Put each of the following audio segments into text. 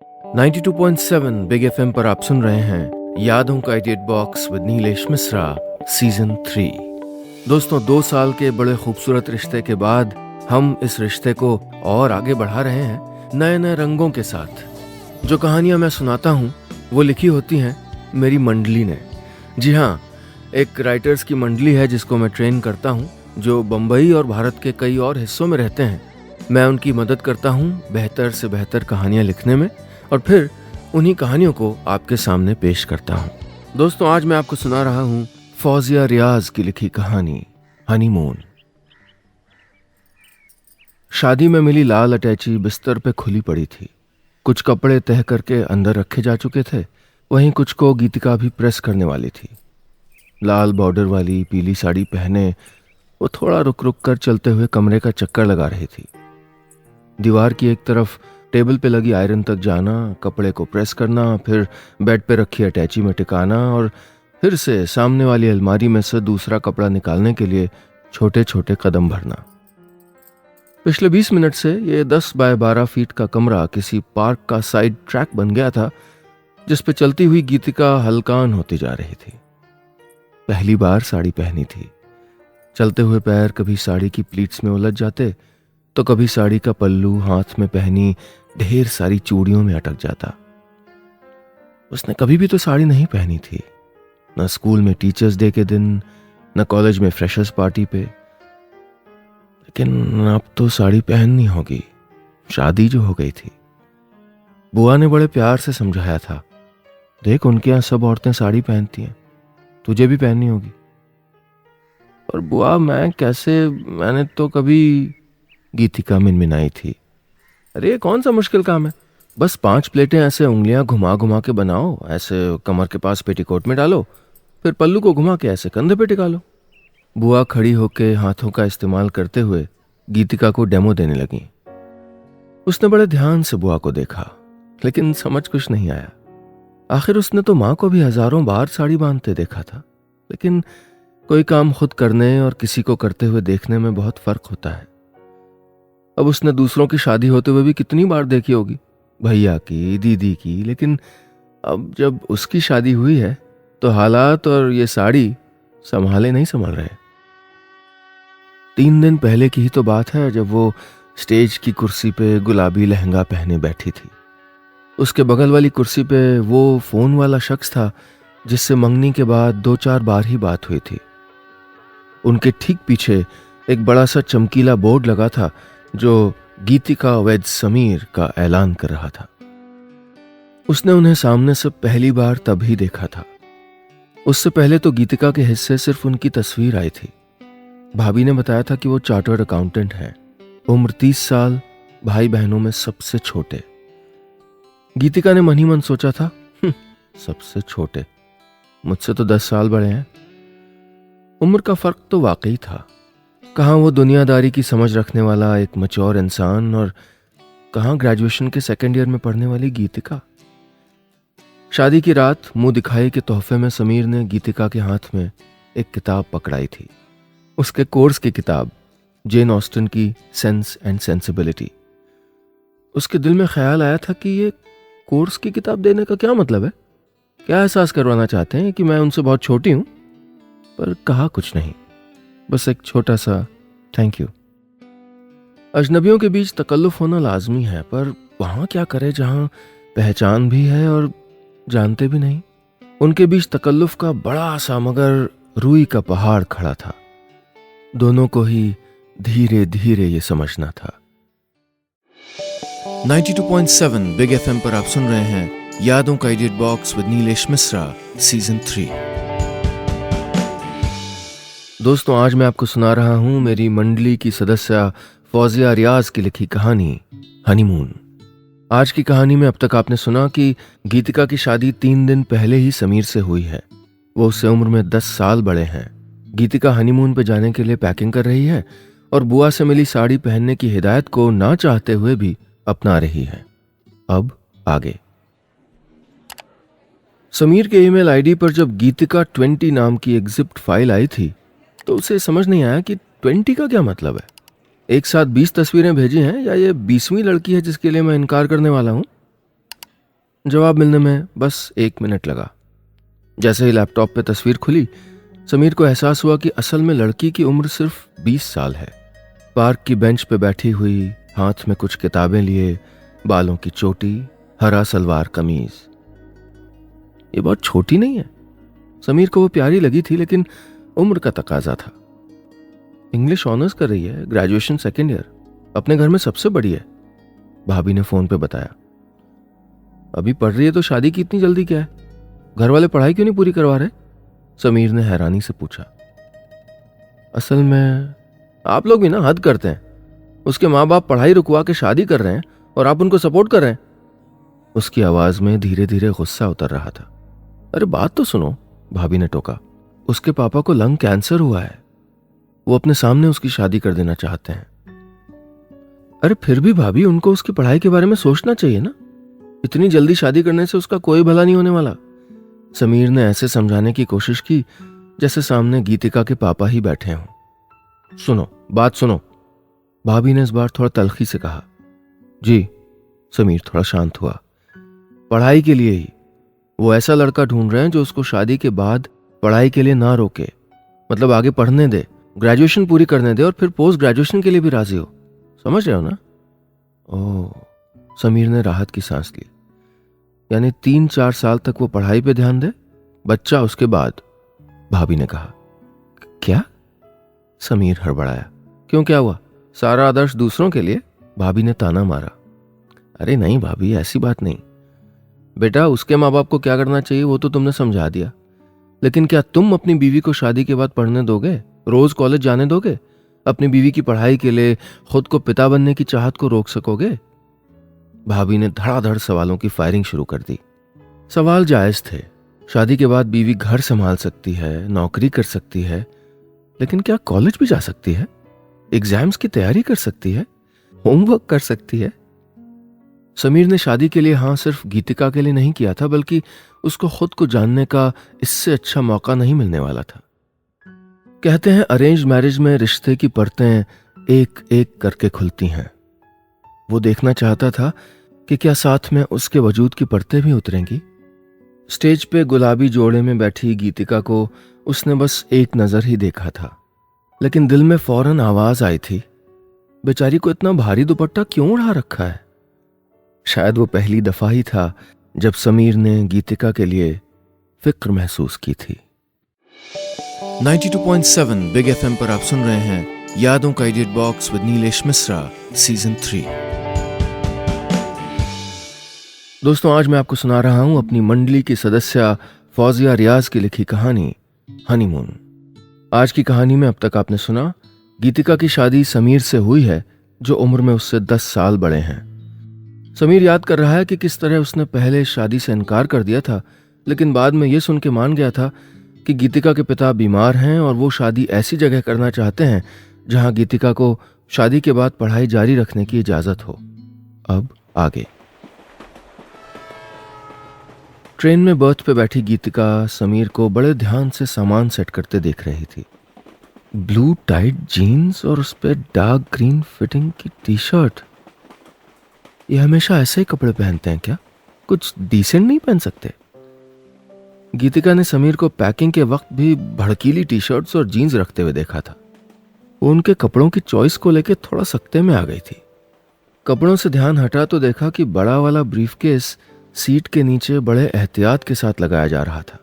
92.7 big FM पर आप सुन रहे हैं यादों का edit box with Nilesh Mishra season 3। दोस्तों, 2 साल के बड़े खूबसूरत रिश्ते के बाद हम इस रिश्ते को और आगे बढ़ा रहे हैं नए नए रंगों के साथ। जो कहानियां मैं सुनाता हूं वो लिखी होती हैं मेरी मंडली ने। जी हाँ, एक राइटर्स की मंडली है जिसको मैं ट्रेन करता हूं, जो बम्बई और भारत के कई और हिस्सों में रहते हैं। मैं उनकी मदद करता हूं बेहतर से बेहतर कहानियां लिखने में और फिर उन्हीं कहानियों को आपके सामने पेश करता हूं। दोस्तों, आज मैं आपको सुना रहा हूं फौजिया रियाज की लिखी कहानी हनीमून। शादी में मिली लाल अटैची बिस्तर पे खुली पड़ी थी। कुछ कपड़े तह करके अंदर रखे जा चुके थे, वहीं कुछ को गीतिका भी प्रेस करने वाली थी। लाल बॉर्डर वाली पीली साड़ी पहने वो थोड़ा रुक रुक कर चलते हुए कमरे का चक्कर लगा रही थी। दीवार की एक तरफ टेबल पे लगी आयरन तक जाना, कपड़े को प्रेस करना, फिर बेड पे रखी अटैची में टिकाना और फिर से सामने वाली अलमारी में से दूसरा कपड़ा निकालने के लिए छोटे छोटे कदम भरना। पिछले 20 मिनट से ये 10 बाय 12 फीट का कमरा किसी पार्क का साइड ट्रैक बन गया था, जिस पे चलती हुई गीतिका हलकान होती जा रही थी। पहली बार साड़ी पहनी थी। चलते हुए पैर कभी साड़ी की प्लीट्स में उलझ जाते तो कभी साड़ी का पल्लू हाथ में पहनी ढेर सारी चूड़ियों में अटक जाता। उसने कभी भी तो साड़ी नहीं पहनी थी, न स्कूल में टीचर्स डे के दिन, न कॉलेज में फ्रेशर्स पार्टी पे। लेकिन अब तो साड़ी पहननी होगी, शादी जो हो गई थी। बुआ ने बड़े प्यार से समझाया था, देख उनके यहाँ सब औरतें साड़ी पहनती हैं, तुझे भी पहननी होगी। और बुआ मैं कैसे, मैंने तो कभी, गीतिका मिनमिनाई थी। अरे ये कौन सा मुश्किल काम है, बस 5 प्लेटें ऐसे उंगलियां घुमा घुमा के बनाओ, ऐसे कमर के पास पेटीकोट में डालो, फिर पल्लू को घुमा के ऐसे कंधे पे टिका लो। बुआ खड़ी होके हाथों का इस्तेमाल करते हुए गीतिका को डेमो देने लगी। उसने बड़े ध्यान से बुआ को देखा, लेकिन समझ कुछ नहीं आया। आखिर उसने तो माँ को भी हजारों बार साड़ी बांधते देखा था, लेकिन कोई काम खुद करने और किसी को करते हुए देखने में बहुत फर्क होता है। अब उसने दूसरों की शादी होते हुए भी कितनी बार देखी होगी, भैया की, दीदी की, लेकिन अब जब उसकी शादी हुई है तो हालात और ये साड़ी संभाले नहीं संभल रहे। 3 दिन पहले की ही तो बात है जब वो स्टेज की कुर्सी पे गुलाबी लहंगा पहने बैठी थी। उसके बगल वाली कुर्सी पे वो फोन वाला शख्स था जिससे मंगनी के बाद 2-4 बार ही बात हुई थी। उनके ठीक पीछे एक बड़ा सा चमकीला बोर्ड लगा था जो गीतिका वेद समीर का ऐलान कर रहा था। उसने उन्हें सामने से पहली बार तभी देखा था। उससे पहले तो गीतिका के हिस्से सिर्फ उनकी तस्वीर आई थी। भाभी ने बताया था कि वो चार्टर्ड अकाउंटेंट हैं, उम्र 30 साल, भाई बहनों में सबसे छोटे। गीतिका ने मन ही मन सोचा था, सबसे छोटे, मुझसे तो 10 साल बड़े हैं। उम्र का फर्क तो वाकई था। कहाँ वो दुनियादारी की समझ रखने वाला एक मैच्योर इंसान और कहाँ ग्रेजुएशन के 2nd ईयर में पढ़ने वाली गीतिका। शादी की रात मुंह दिखाई के तोहफे में समीर ने गीतिका के हाथ में एक किताब पकड़ाई थी, उसके कोर्स की किताब, जेन ऑस्टन की सेंस एंड सेंसिबिलिटी। उसके दिल में ख्याल आया था कि ये कोर्स की किताब देने का क्या मतलब है, क्या एहसास करवाना चाहते हैं कि मैं उनसे बहुत छोटी हूं। पर कहा कुछ नहीं, बस एक छोटा सा थैंक यू। अजनबियों के बीच तकल्लुफ होना लाजमी है, पर वहां क्या करे जहां पहचान भी है और जानते भी नहीं। उनके बीच तकल्लुफ का बड़ा सा मगर रूई का पहाड़ खड़ा था। दोनों को ही धीरे धीरे ये समझना था। 92.7 बिग एफएम पर आप सुन रहे हैं यादों का edit box with Nilesh Mishra season 3। दोस्तों, आज मैं आपको सुना रहा हूं मेरी मंडली की सदस्य फौजिया रियाज की लिखी कहानी हनीमून। आज की कहानी में अब तक आपने सुना कि गीतिका की शादी 3 दिन पहले ही समीर से हुई है। वो उससे उम्र में 10 साल बड़े हैं। गीतिका हनीमून पे जाने के लिए पैकिंग कर रही है और बुआ से मिली साड़ी पहनने की हिदायत को ना चाहते हुए भी अपना रही है। अब आगे। समीर के ईमेल आईडी पर जब गीतिका 20 नाम की एक जिप्ड फाइल आई थी तो उसे समझ नहीं आया कि 20 का क्या मतलब है। एक साथ 20 तस्वीरें भेजी हैं या ये 20वीं लड़की है जिसके लिए मैं इनकार करने वाला हूं। जवाब मिलने में बस 1 मिनट लगा। जैसे ही लैपटॉप पे तस्वीर खुली, समीर को एहसास हुआ कि असल में लड़की की उम्र सिर्फ 20 साल है। पार्क की बेंच पे बैठी हुई, हाथ में कुछ किताबें लिए, बालों की चोटी, हरा सलवार कमीज। ये बहुत छोटी नहीं है। समीर को वो प्यारी लगी थी, लेकिन उम्र का तकाजा था। इंग्लिश ऑनर्स कर रही है, ग्रेजुएशन 2nd ईयर, अपने घर में सबसे बड़ी है, भाभी ने फोन पे बताया। अभी पढ़ रही है तो शादी की इतनी जल्दी क्या है? घर वाले पढ़ाई क्यों नहीं पूरी करवा रहे? समीर ने हैरानी से पूछा। असल में आप लोग भी ना हद करते हैं। उसके माँ बाप पढ़ाई रुकवा के शादी कर रहे हैं और आप उनको सपोर्ट कर रहे हैं। उसकी आवाज में धीरे धीरे गुस्सा उतर रहा था। अरे बात तो सुनो, भाभी ने टोका। उसके पापा को लंग कैंसर हुआ है। वो अपने सामने उसकी शादी कर देना चाहते हैं। अरे फिर भी भाभी, उनको उसकी पढ़ाई के बारे में सोचना चाहिए ना। इतनी जल्दी शादी करने से उसका कोई भला नहीं होने वाला। समीर ने ऐसे समझाने की कोशिश की जैसे सामने गीतिका के पापा ही बैठे हों। सुनो, बात सुनो, भाभी ने इस बार थोड़ा तल्खी से कहा। जी। समीर थोड़ा शांत हुआ। पढ़ाई के लिए ही। वो ऐसा लड़का ढूंढ रहे हैं जो उसको शादी के बाद पढ़ाई के लिए ना रोके, मतलब आगे पढ़ने दे, ग्रेजुएशन पूरी करने दे और फिर पोस्ट ग्रेजुएशन के लिए भी राजी हो। समझ रहे हो ना? ओह, समीर ने राहत की सांस ली। यानी 3-4 साल तक वो पढ़ाई पे ध्यान दे, बच्चा उसके बाद, भाभी ने कहा। क्या? समीर हड़बड़ाया। क्यों, क्या हुआ? सारा आदर्श दूसरों के लिए? भाभी ने ताना मारा। अरे नहीं भाभी, ऐसी बात नहीं। बेटा, उसके माँ बाप को क्या करना चाहिए वो तो तुमने समझा दिया, लेकिन क्या तुम अपनी बीवी को शादी के बाद पढ़ने दोगे? रोज कॉलेज जाने दोगे? अपनी बीवी की पढ़ाई के लिए खुद को पिता बनने की चाहत को रोक सकोगे? भाभी ने धड़ाधड़ सवालों की फायरिंग शुरू कर दी। सवाल जायज थे। शादी के बाद बीवी घर संभाल सकती है, नौकरी कर सकती है, लेकिन क्या कॉलेज भी जा सकती है? एग्जाम्स की तैयारी कर सकती है? होमवर्क कर सकती है? समीर ने शादी के लिए हाँ सिर्फ गीतिका के लिए नहीं किया था, बल्कि उसको खुद को जानने का इससे अच्छा मौका नहीं मिलने वाला था। कहते हैं अरेंज मैरिज में रिश्ते की परतें एक एक करके खुलती हैं। वो देखना चाहता था कि क्या साथ में उसके वजूद की परतें भी उतरेंगी। स्टेज पे गुलाबी जोड़े में बैठी गीतिका को उसने बस एक नजर ही देखा था, लेकिन दिल में फौरन आवाज आई थी, बेचारी को इतना भारी दुपट्टा क्यों उड़ा रखा है? शायद वो पहली दफा ही था जब समीर ने गीतिका के लिए फिक्र महसूस की थी। 92.7 बिग एफएम पर आप सुन रहे हैं यादों का edit box with Nilesh Mishra, season 3। दोस्तों, आज मैं आपको सुना रहा हूं अपनी मंडली की सदस्य फौजिया रियाज की लिखी कहानी हनीमून। आज की कहानी में अब तक आपने सुना, गीतिका की शादी समीर से हुई है जो उम्र में उससे 10 साल बड़े हैं। समीर याद कर रहा है कि किस तरह उसने पहले शादी से इनकार कर दिया था, लेकिन बाद में यह सुन के मान गया था कि गीतिका के पिता बीमार हैं और वो शादी ऐसी जगह करना चाहते हैं जहां गीतिका को शादी के बाद पढ़ाई जारी रखने की इजाजत हो। अब आगे। ट्रेन में बर्थ पे बैठी गीतिका समीर को बड़े ध्यान से सामान सेट करते देख रही थी। ब्लू टाइट जीन्स और उस पर डार्क ग्रीन फिटिंग की टी शर्ट। ये हमेशा ऐसे ही कपड़े पहनते हैं क्या? कुछ डिसेंट नहीं पहन सकते? गीतिका ने समीर को पैकिंग के वक्त भी भड़कीली टी शर्ट्स और जीन्स रखते हुए देखा था। वो उनके कपड़ों की चॉइस को लेकर थोड़ा सख्ते में आ गई थी। कपड़ों से ध्यान हटा तो देखा कि बड़ा वाला ब्रीफकेस सीट के नीचे बड़े एहतियात के साथ लगाया जा रहा था।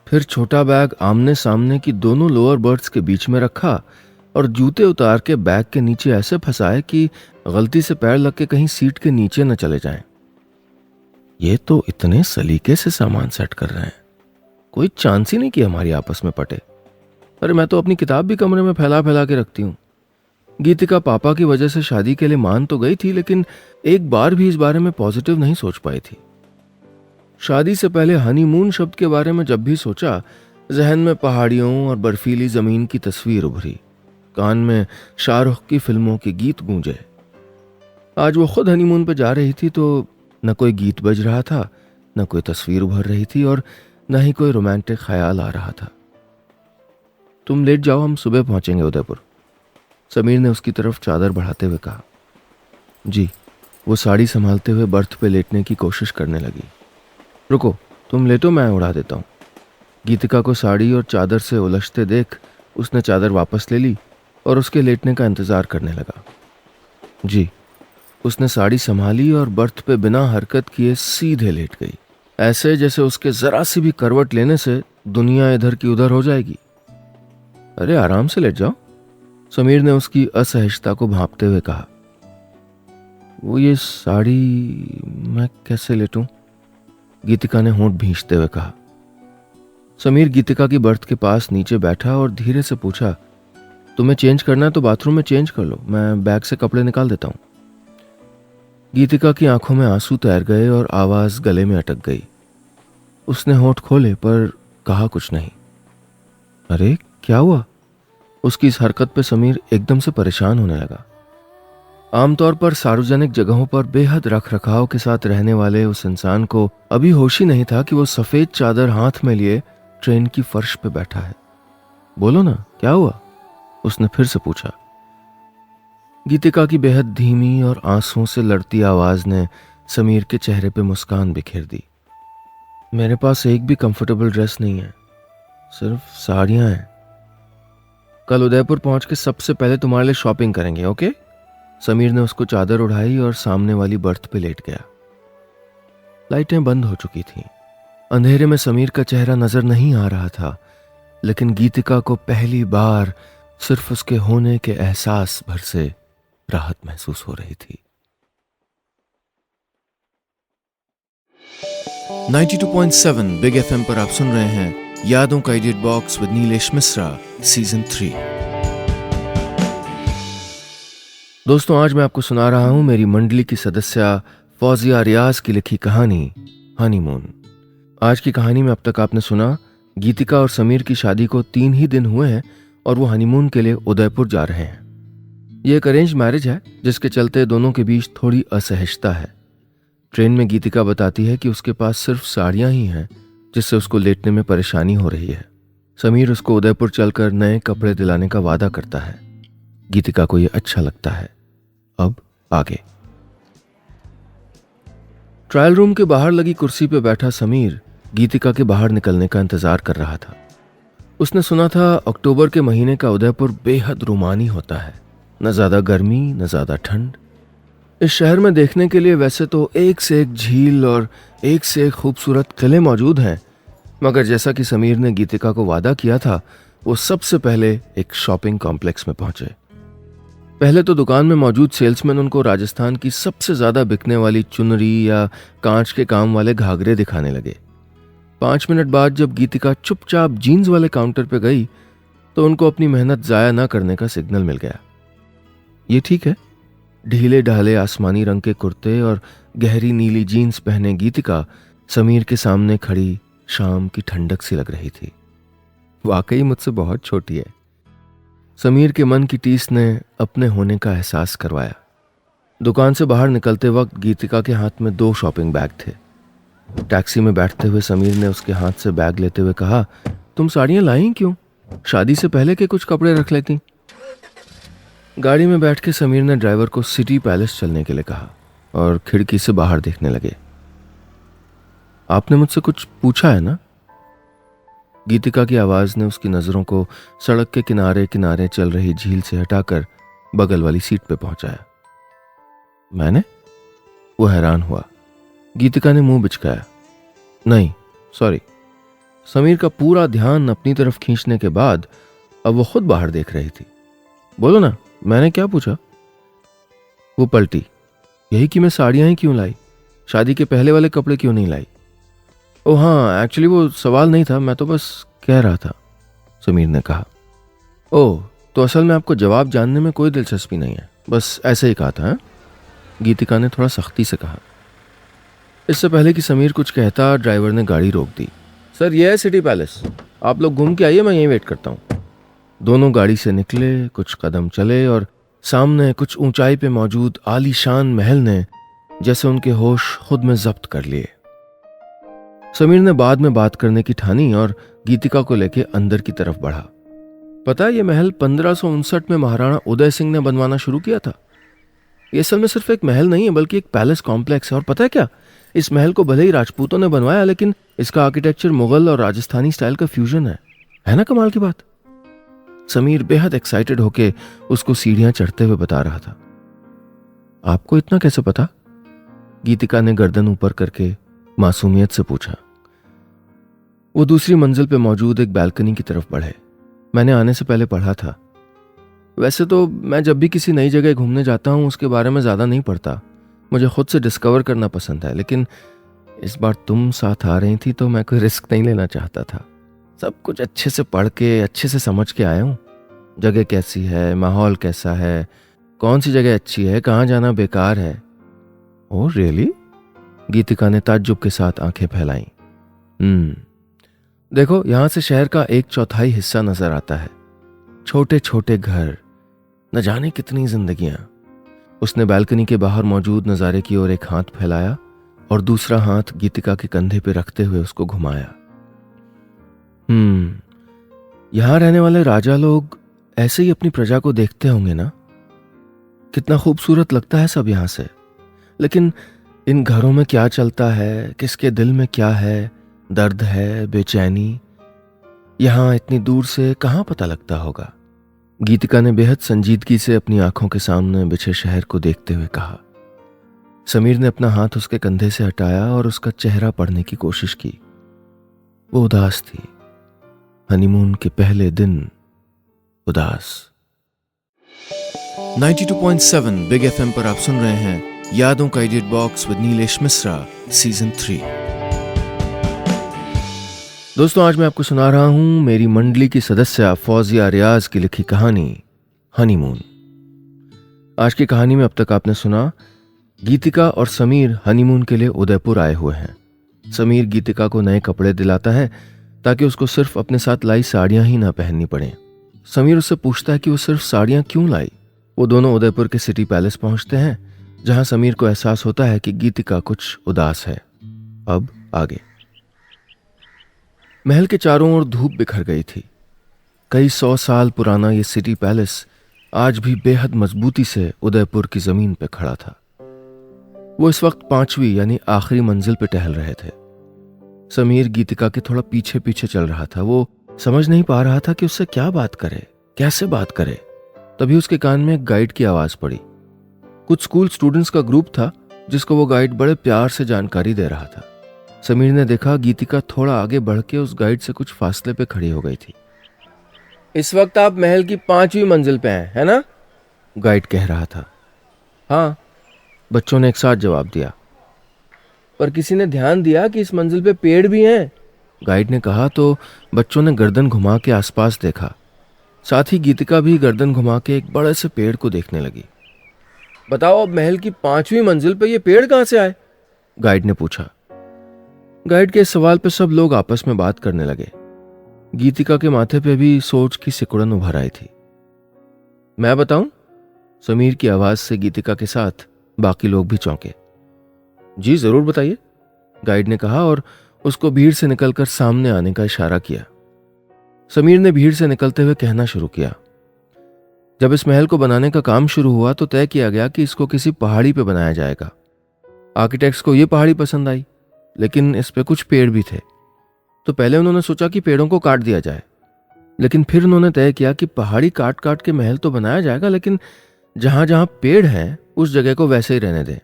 फिर छोटा बैग आमने सामने की दोनों लोअर बर्थ्स के बीच में रखा और जूते उतार के बैग के नीचे ऐसे फंसाए कि गलती से पैर लग के कहीं सीट के नीचे न चले जाएं। ये तो इतने सलीके से सामान सेट कर रहे हैं, कोई चांस ही नहीं कि हमारी आपस में पटे। अरे मैं तो अपनी किताब भी कमरे में फैला फैला के रखती हूँ। गीतिका पापा की वजह से शादी के लिए मान तो गई थी, लेकिन एक बार भी इस बारे में पॉजिटिव नहीं सोच पाई थी। शादी से पहले हनीमून शब्द के बारे में जब भी सोचा, जहन में पहाड़ियों और बर्फीली जमीन की तस्वीर उभरी, कान में शाहरुख की फिल्मों के गीत गूंजे। आज वो खुद हनीमून पे जा रही थी तो न कोई गीत बज रहा था, न कोई तस्वीर उभर रही थी और न ही कोई रोमांटिक ख्याल आ रहा था। तुम लेट जाओ, हम सुबह पहुंचेंगे उदयपुर, समीर ने उसकी तरफ चादर बढ़ाते हुए कहा। जी। वो साड़ी संभालते हुए बर्थ पे लेटने की कोशिश करने लगी। रुको, तुम लेटो, मैं उड़ा देता हूँ। गीतिका को साड़ी और चादर से उलझते देख उसने चादर वापस ले ली और उसके लेटने का इंतजार करने लगा। जी, उसने साड़ी संभाली और बर्थ पे बिना हरकत किए सीधे लेट गई, ऐसे जैसे उसके जरा सी भी करवट लेने से दुनिया इधर की उधर हो जाएगी। अरे आराम से लेट जाओ, समीर ने उसकी असहजता को भांपते हुए कहा। वो ये साड़ी मैं कैसे लेटूं? गीतिका ने होंठ भींचते हुए कहा। समीर गीतिका की बर्थ के पास नीचे बैठा और धीरे से पूछा, तुम्हें चेंज करना है तो बाथरूम में चेंज कर लो, मैं बैग से कपड़े निकाल देता हूं। गीतिका की आंखों में आंसू तैर गए और आवाज गले में अटक गई। उसने होंठ खोले पर कहा कुछ नहीं। अरे क्या हुआ? उसकी इस हरकत पे समीर एकदम से परेशान होने लगा। आमतौर पर सार्वजनिक जगहों पर बेहद रख रखाव के साथ रहने वाले उस इंसान को अभी होश ही नहीं था कि वो सफेद चादर हाथ में लिए ट्रेन की फर्श पे बैठा है। बोलो ना, क्या हुआ? उसने फिर से पूछा। गीतिका की बेहद धीमी और आंसुओं से लड़ती आवाज ने समीर के चेहरे पे मुस्कान बिखेर दी। मेरे पास एक भी कंफर्टेबल ड्रेस नहीं है, सिर्फ साड़ियां हैं। कल उदयपुर पहुंच के सबसे पहले तुम्हारे लिए शॉपिंग करेंगे, ओके? समीर ने उसको चादर उड़ाई और सामने वाली बर्थ पे लेट गया। लाइटें बंद हो चुकी थीं। अंधेरे में समीर का चेहरा नजर नहीं आ रहा था, लेकिन गीतिका को पहली बार सिर्फ उसके होने के एहसास भर से राहत महसूस हो रही थी। 92.7 बिग एफएम पर आप सुन रहे हैं यादों का edit box with Nilesh Mishra, season 3। दोस्तों, आज मैं आपको सुना रहा हूं मेरी मंडली की सदस्य फौजिया रियाज की लिखी कहानी हनीमून। आज की कहानी में अब तक आपने सुना गीतिका और समीर की शादी को 3 ही दिन हुए हैं और वो हनीमून के लिए उदयपुर जा रहे हैं। ये एक अरेंज मैरिज है जिसके चलते दोनों के बीच थोड़ी असहजता है। ट्रेन में गीतिका बताती है कि उसके पास सिर्फ साड़ियां ही हैं जिससे उसको लेटने में परेशानी हो रही है। समीर उसको उदयपुर चलकर नए कपड़े दिलाने का वादा करता है। गीतिका को यह अच्छा लगता है। अब आगे। ट्रायल रूम के बाहर लगी कुर्सी पर बैठा समीर गीतिका के बाहर निकलने का इंतजार कर रहा था। उसने सुना था अक्टूबर के महीने का उदयपुर बेहद रोमानी होता है, न ज्यादा गर्मी न ज्यादा ठंड। इस शहर में देखने के लिए वैसे तो एक से एक झील और एक से एक खूबसूरत किले मौजूद हैं, मगर जैसा कि समीर ने गीतिका को वादा किया था, वो सबसे पहले एक शॉपिंग कॉम्प्लेक्स में पहुंचे। पहले तो दुकान में मौजूद सेल्समैन उनको राजस्थान की सबसे ज्यादा बिकने वाली चुनरी या कांच के काम वाले घाघरे दिखाने लगे। 5 मिनट बाद जब गीतिका चुपचाप जीन्स वाले काउंटर पर गई तो उनको अपनी मेहनत जाया ना करने का सिग्नल मिल गया। ये ठीक है, ढीले ढाले आसमानी रंग के कुर्ते और गहरी नीली जीन्स पहने गीतिका समीर के सामने खड़ी शाम की ठंडक सी लग रही थी। वाकई मुझसे बहुत छोटी है। समीर के मन की टीस ने अपने होने का एहसास करवाया। दुकान से बाहर निकलते वक्त गीतिका के हाथ में 2 शॉपिंग बैग थे। टैक्सी में बैठते हुए समीर ने उसके हाथ से बैग लेते हुए कहा, तुम साड़ियां लाई क्यों? शादी से पहले के कुछ कपड़े रख लेती। गाड़ी में बैठ के समीर ने ड्राइवर को सिटी पैलेस चलने के लिए कहा और खिड़की से बाहर देखने लगे। आपने मुझसे कुछ पूछा है ना? गीतिका की आवाज ने उसकी नजरों को सड़क के किनारे किनारे चल रही झील से हटाकर बगल वाली सीट पे पहुंचाया। मैंने? वो हैरान हुआ। गीतिका ने मुंह बिचकाया। नहीं, सॉरी। समीर का पूरा ध्यान अपनी तरफ खींचने के बाद अब वो खुद बाहर देख रही थी। बोलो ना, मैंने क्या पूछा? वो पलटी। यही कि मैं साड़ियां ही क्यों लाई, शादी के पहले वाले कपड़े क्यों नहीं लाई? ओ हाँ, एक्चुअली वो सवाल नहीं था, मैं तो बस कह रहा था, समीर ने कहा। ओह, तो असल में आपको जवाब जानने में कोई दिलचस्पी नहीं है, बस ऐसे ही कहा था। हा? गीतिका ने थोड़ा सख्ती से कहा। इससे पहले कि समीर कुछ कहता, ड्राइवर ने गाड़ी रोक दी। सर, यह है सिटी पैलेस, आप लोग घूम के आइए, मैं यहीं वेट करता हूँ। दोनों गाड़ी से निकले, कुछ कदम चले और सामने कुछ ऊंचाई पे मौजूद आलीशान महल ने जैसे उनके होश खुद में जब्त कर लिए। समीर ने बाद में बात करने की ठानी और गीतिका को लेके अंदर की तरफ बढ़ा। पता है, ये महल 1559 में महाराणा उदय सिंह ने बनवाना शुरू किया था। ये असल में सिर्फ एक महल नहीं है, बल्कि एक पैलेस कॉम्प्लेक्स है। और पता है क्या, इस महल को भले ही राजपूतों ने बनवाया, लेकिन इसका आर्किटेक्चर मुगल और राजस्थानी स्टाइल का फ्यूजन है ना कमाल की बात। समीर बेहद एक्साइटेड होके उसको सीढ़ियां चढ़ते हुए बता रहा था। आपको इतना कैसे पता? गीतिका ने गर्दन ऊपर करके मासूमियत से पूछा। वो दूसरी मंजिल पे मौजूद एक बैल्कनी की तरफ बढ़े। मैंने आने से पहले पढ़ा था। वैसे तो मैं जब भी किसी नई जगह घूमने जाता हूं उसके बारे में ज्यादा नहीं पढ़ता, मुझे खुद से डिस्कवर करना पसंद है, लेकिन इस बार तुम साथ आ रही थी तो मैं कोई रिस्क नहीं लेना चाहता था। सब कुछ अच्छे से पढ़ के अच्छे से समझ के आया हूँ। जगह कैसी है, माहौल कैसा है, कौन सी जगह अच्छी है, कहाँ जाना बेकार है। Oh really? गीतिका ने ताज्जुब के साथ आंखें फैलाई। देखो, यहां से शहर का 1/4 हिस्सा नजर आता है। छोटे छोटे घर, न जाने कितनी जिंदगियां। उसने बालकनी के बाहर मौजूद नजारे की ओर एक हाथ फैलाया और दूसरा हाथ गीतिका के कंधे पे रखते हुए उसको घुमाया। यहां रहने वाले राजा लोग ऐसे ही अपनी प्रजा को देखते होंगे ना। कितना खूबसूरत लगता है सब यहां से। लेकिन इन घरों में क्या चलता है, किसके दिल में क्या है, दर्द है, बेचैनी, यहां इतनी दूर से कहां पता लगता होगा। गीतिका ने बेहद संजीदगी से अपनी आंखों के सामने बिछे शहर को देखते हुए कहा। समीर ने अपना हाथ उसके कंधे से हटाया और उसका चेहरा पढ़ने की कोशिश की। वो उदास थी। हनीमून के पहले दिन उदास। 92.7 बिग एफएम पर आप सुन रहे हैं यादों का edit box with Nilesh Mishra season 3। दोस्तों, आज मैं आपको सुना रहा हूं मेरी मंडली की सदस्य फौजिया रियाज की लिखी कहानी हनीमून। आज की कहानी में अब तक आपने सुना गीतिका और समीर हनीमून के लिए उदयपुर आए हुए हैं। समीर गीतिका को नए कपड़े दिलाता है ताकि उसको सिर्फ अपने साथ लाई साड़ियां ही ना पहननी पड़े। समीर उससे पूछता है कि वो सिर्फ साड़ियां क्यों लाई। वो दोनों उदयपुर के सिटी पैलेस पहुंचते हैं, जहां समीर को एहसास होता है कि गीतिका कुछ उदास है। अब आगे। महल के चारों ओर धूप बिखर गई थी। कई 100 साल पुराना ये सिटी पैलेस आज भी बेहद मजबूती से उदयपुर की जमीन पे खड़ा था। वो इस वक्त 5वीं यानी आखिरी मंजिल पे टहल रहे थे। समीर गीतिका के थोड़ा पीछे पीछे चल रहा था। वो समझ नहीं पा रहा था कि उससे क्या बात करे, कैसे बात करे। तभी उसके कान में एक गाइड की आवाज पड़ी। कुछ स्कूल स्टूडेंट्स का ग्रुप था जिसको वो गाइड बड़े प्यार से जानकारी दे रहा था। समीर ने देखा गीतिका थोड़ा आगे बढ़ के उस गाइड से कुछ फासले पे खड़ी हो गई थी। इस वक्त आप महल की 5वीं मंजिल पे हैं, है ना? गाइड कह रहा था। हाँ, बच्चों ने एक साथ जवाब दिया। पर किसी ने ध्यान दिया कि इस मंजिल पे पेड़ भी हैं? गाइड ने कहा तो बच्चों ने गर्दन घुमा के आसपास देखा। साथ ही गीतिका भी गर्दन घुमा के एक बड़े से पेड़ को देखने लगी। बताओ, अब महल की 5वीं मंजिल पे ये पेड़ कहां से आए? गाइड ने पूछा। गाइड के इस सवाल पे सब लोग आपस में बात करने लगे। गीतिका के माथे पे भी सोच की सिकुड़न उभर आई थी। मैं बताऊं? समीर की आवाज से गीतिका के साथ बाकी लोग भी चौंके। जी जरूर बताइए, गाइड ने कहा और उसको भीड़ से निकलकर सामने आने का इशारा किया। समीर ने भीड़ से निकलते हुए कहना शुरू किया। जब इस महल को बनाने का काम शुरू हुआ तो तय किया गया कि इसको किसी पहाड़ी पे बनाया जाएगा। आर्किटेक्ट्स को यह पहाड़ी पसंद आई, लेकिन इस पे कुछ पेड़ भी थे। तो पहले उन्होंने सोचा कि पेड़ों को काट दिया जाए, लेकिन फिर उन्होंने तय किया कि पहाड़ी काट काट के महल तो बनाया जाएगा, लेकिन जहां जहां पेड़ हैं उस जगह को वैसे ही रहने दें।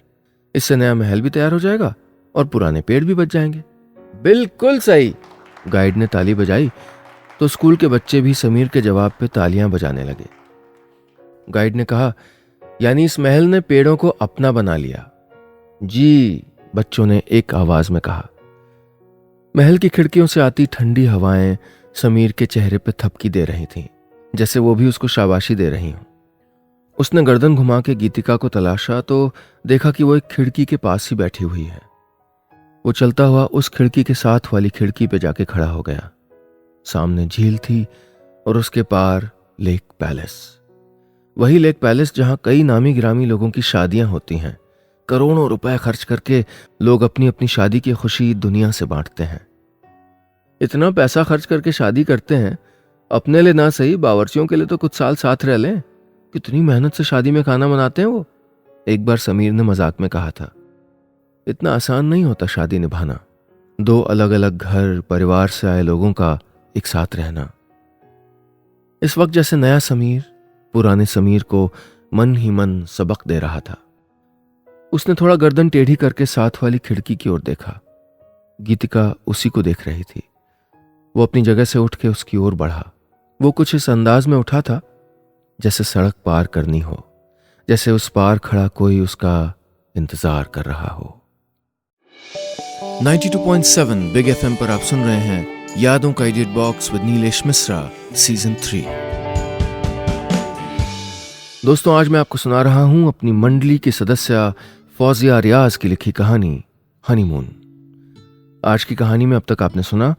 इससे नया महल भी तैयार हो जाएगा और पुराने पेड़ भी बच जाएंगे। बिल्कुल सही, गाइड ने ताली बजाई तो स्कूल के बच्चे भी समीर के जवाब पे तालियां बजाने लगे। गाइड ने कहा, यानी इस महल ने पेड़ों को अपना बना लिया। जी, बच्चों ने एक आवाज में कहा। महल की खिड़कियों से आती ठंडी हवाएं समीर के चेहरे पे थपकी दे रही थीं, जैसे वो भी उसको शाबाशी दे रही हों। उसने गर्दन घुमा के गीतिका को तलाशा तो देखा कि वो एक खिड़की के पास ही बैठी हुई है। वो चलता हुआ उस खिड़की के साथ वाली खिड़की पे जाके खड़ा हो गया। सामने झील थी और उसके पार लेक पैलेस। वही लेक पैलेस जहां कई नामी गिरामी लोगों की शादियां होती हैं। करोड़ों रुपए खर्च करके लोग अपनी अपनी शादी की खुशी दुनिया से बांटते हैं। इतना पैसा खर्च करके शादी करते हैं, अपने लिए ना सही बावर्चियों के लिए तो कुछ साल साथ रह लें। कितनी मेहनत से शादी में खाना बनाते हैं वो, एक बार समीर ने मजाक में कहा था। इतना आसान नहीं होता शादी निभाना। दो अलग अलग घर, परिवार से आए लोगों का एक साथ रहना। इस वक्त जैसे नया समीर पुराने समीर को मन ही मन सबक दे रहा था। उसने थोड़ा गर्दन टेढ़ी करके साथ वाली खिड़की की ओर देखा। गीतिका उसी को देख रही थी। वो अपनी जगह से उठ के उसकी ओर बढ़ा। वो कुछ इस अंदाज में उठा था जैसे सड़क पार करनी हो, जैसे उस पार खड़ा कोई उसका इंतजार कर रहा हो। 92.7 बिग एफएम पर आप सुन रहे हैं यादों का edit box with Nilesh Mishra season 3। दोस्तों, आज मैं आपको सुना रहा हूं अपनी मंडली की सदस्य फौजिया रियाज की लिखी कहानी हनीमून। आज की कहानी में अब तक आपने सुना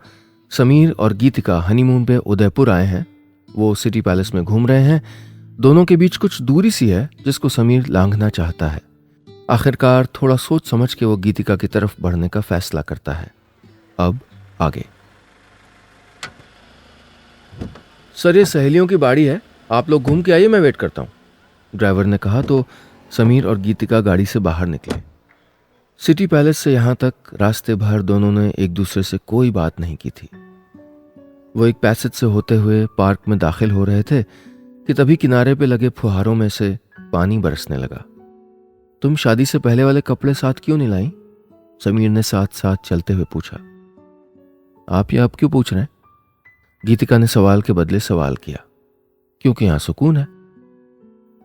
समीर और गीतिका हनीमून पे उदयपुर आए हैं। वो सिटी पैलेस में घूम रहे हैं। दोनों के बीच कुछ दूरी सी है जिसको समीर लांघना चाहता है। आखिरकार थोड़ा सोच समझ के वो गीतिका की तरफ बढ़ने का फैसला करता है। अब आगे। सर, ये सहेलियों की बाड़ी है, आप लोग घूम के आइए, मैं वेट करता हूं, ड्राइवर ने कहा तो समीर और गीतिका गाड़ी से बाहर निकले। सिटी पैलेस से यहां तक रास्ते भर दोनों ने एक दूसरे से कोई बात नहीं की थी। वो एक पैसेज से होते हुए पार्क में दाखिल हो रहे थे कि तभी किनारे पे लगे फुहारों में से पानी बरसने लगा। तुम शादी से पहले वाले कपड़े साथ क्यों नहीं लाई? समीर ने साथ साथ चलते हुए पूछा। आप ये अब क्यों पूछ रहे हैं? गीतिका ने सवाल के बदले सवाल किया। क्योंकि यहां सुकून है,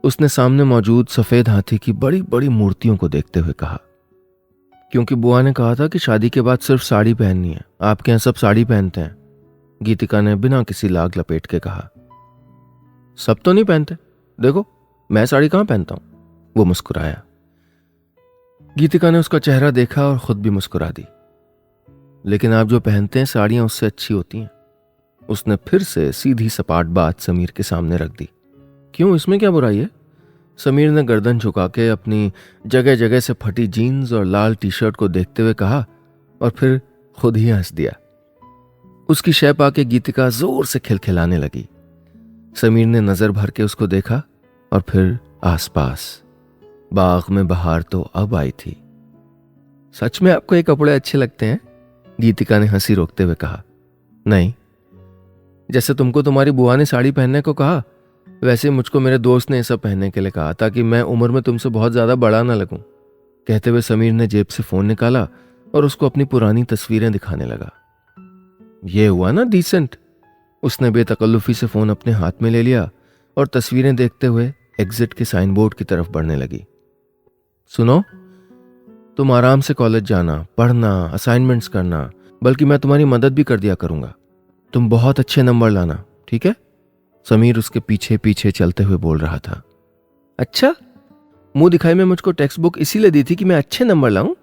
उसने सामने मौजूद सफेद हाथी की बड़ी बड़ी मूर्तियों को देखते हुए कहा। क्योंकि बुआ ने कहा था कि शादी के बाद सिर्फ साड़ी पहननी है, आपके यहां सब साड़ी पहनते हैं, गीतिका ने बिना किसी लाग लपेट के कहा। सब तो नहीं पहनते, देखो मैं साड़ी कहां पहनता हूं, वो मुस्कुराया। गीतिका ने उसका चेहरा देखा और खुद भी मुस्कुरा दी। लेकिन आप जो पहनते हैं साड़ियां उससे अच्छी होती हैं, उसने फिर से सीधी सपाट बात समीर के सामने रख दी। क्यों, इसमें क्या बुराई है? समीर ने गर्दन झुका के अपनी जगह जगह से फटी जीन्स और लाल टी शर्ट को देखते हुए कहा और फिर खुद ही हंस दिया। उसकी शय पाके गीतिका जोर से खिलखिलाने लगी। समीर ने नजर भर के उसको देखा और फिर आसपास। बाग में बहार तो अब आई थी। सच में आपको ये कपड़े अच्छे लगते हैं? गीतिका ने हंसी रोकते हुए कहा। नहीं, जैसे तुमको तुम्हारी बुआ ने साड़ी पहनने को कहा, वैसे मुझको मेरे दोस्त ने ये सब पहनने के लिए कहा ताकि मैं उम्र में तुमसे बहुत ज्यादा बड़ा ना लगूं। कहते हुए समीर ने जेब से फोन निकाला और उसको अपनी पुरानी तस्वीरें दिखाने लगा। ये हुआ ना डिसेंट? उसने बेतकल्लुफी से फोन अपने हाथ में ले लिया और तस्वीरें देखते हुए एग्जिट के साइन बोर्ड की तरफ बढ़ने लगी। सुनो, तुम आराम से कॉलेज जाना, पढ़ना, असाइनमेंट्स करना, बल्कि मैं तुम्हारी मदद भी कर दिया करूंगा। तुम बहुत अच्छे नंबर लाना, ठीक है? समीर उसके पीछे पीछे चलते हुए बोल रहा था। अच्छा, मुंह दिखाई में मुझको टेक्स्ट बुक इसीलिए दी थी कि मैं अच्छे नंबर लाऊं?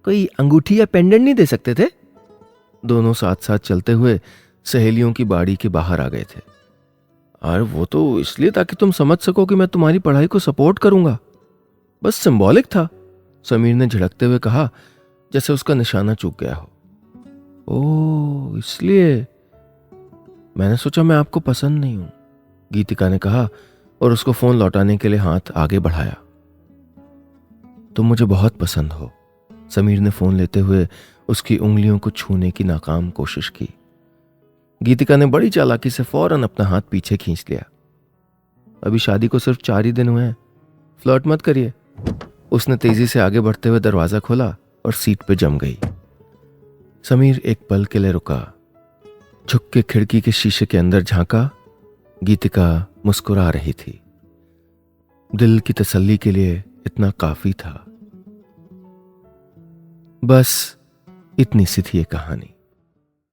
कोई अंगूठी या पेंडेंट नहीं दे सकते थे? दोनों साथ साथ चलते हुए सहेलियों की बाड़ी के बाहर आ गए थे। और वो तो इसलिए ताकि तुम समझ सको कि मैं तुम्हारी पढ़ाई को सपोर्ट करूंगा, बस सिंबॉलिक था, समीर ने झिड़कते हुए कहा जैसे उसका निशाना चूक गया हो। ओह, इसलिए मैंने सोचा मैं आपको पसंद नहीं हूं, गीतिका ने कहा और उसको फोन लौटाने के लिए हाथ आगे बढ़ाया। तुम मुझे बहुत पसंद हो, समीर ने फोन लेते हुए उसकी उंगलियों को छूने की नाकाम कोशिश की। गीतिका ने बड़ी चालाकी से फौरन अपना हाथ पीछे खींच लिया। अभी शादी को सिर्फ 4 ही दिन हुए हैं, फ्लर्ट मत करिए। उसने तेजी से आगे बढ़ते हुए दरवाजा खोला और सीट पे जम गई। समीर एक पल के लिए रुका, झुक के खिड़की के शीशे के अंदर झांका। गीतिका मुस्कुरा रही थी। दिल की तसल्ली के लिए इतना काफी था। बस इतनी सी थी ये कहानी।